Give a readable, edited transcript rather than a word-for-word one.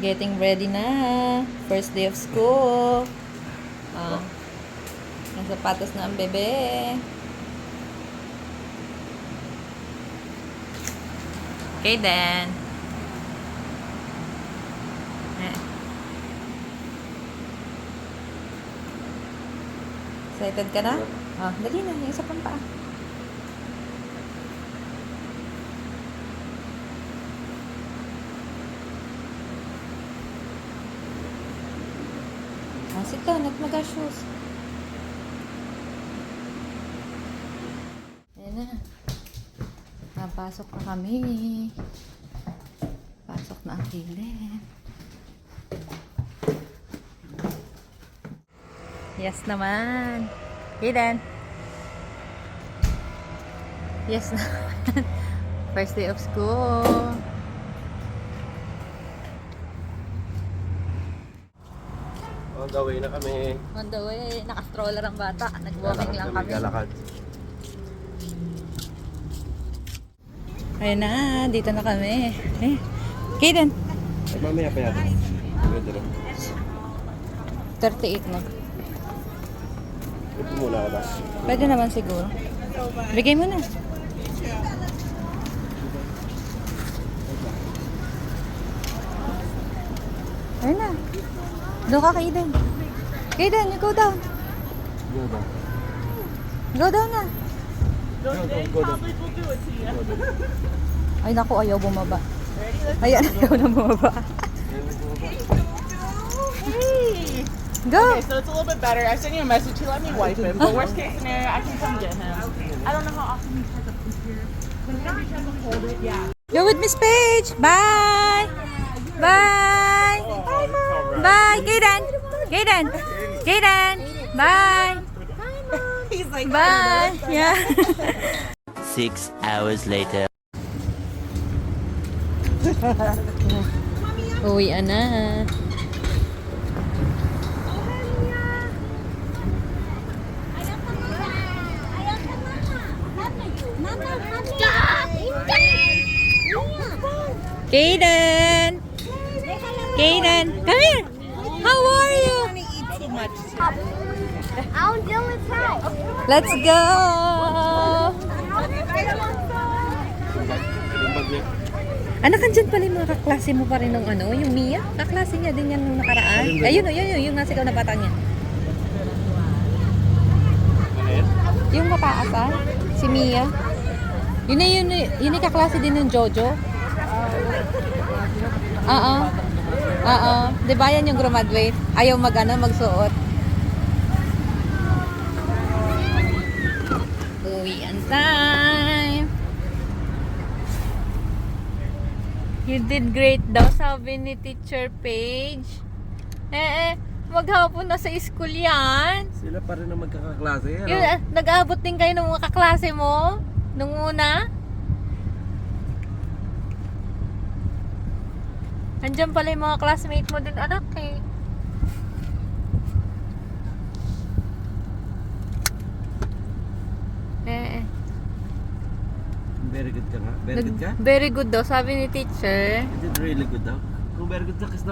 Getting ready na. First day of school. Ang sapatos na ang bebe. Okay, then. Excited ka na? Dali na. Yung isa pang paa. Sit down at mag-shoes. Ayan na. Napasok na kami. Pasok na ang kilid. Yes naman. Kidan. Yes naman. First day of school. On the way na kami. On the way, naka-stroller ang bata. Nag-walking lang kami. Galakad. Ayun na, dito na kami. Kaden. Ay, mamaya pa yata. Pwede rin. 38 na. Ito muna ka ba? Pwede naman siguro. Bigay mo na. Ayun na. Doon ka, Kaden. Kaden, you go down. Go down. Go down na. Go down. Ay, naku, ayaw bumaba. Ayan, ayaw na bumaba. Hey! Go! Okay, so it's a little bit better. I sent you a message. He let me wipe him. But worst case scenario, I can come get him. I don't know how often he tries to poop here. But every time tries to hold it, yeah. Go with Miss Paige. Bye! Bye! Bye, Kaden! Kaden! Kaden! Bye! He's like, Bye! Yeah. 6 hours later. Uwian na. Kaden! Kaden! Come here! How are you? I'll deal with her. Let's go! Anak, andyan pala yung mga kaklase mo pa rin nung ano, yung Mia. Kaklase niya din yan nung nakaraan. Ayun, yung nasigaw na bata niya. Yung mataas si Mia. Yun yung kaklase din ng Jojo. Oo. Di ba yan yung graduate? Ayaw magsuot. Uwian time. You did great daw, sabi ni Teacher Paige. Maghapon na sa school yan. Sila pa rin ang magkakaklase. Ano? Yun, nag-aabot din kayo ng mga kaklase mo? Nung una? Andiyan pala yung mga classmate mo din, anak eh. Very good ka nga. Very good ka? Very good daw, sabi ni teacher. Is it really good daw? Kung very good ka, kasi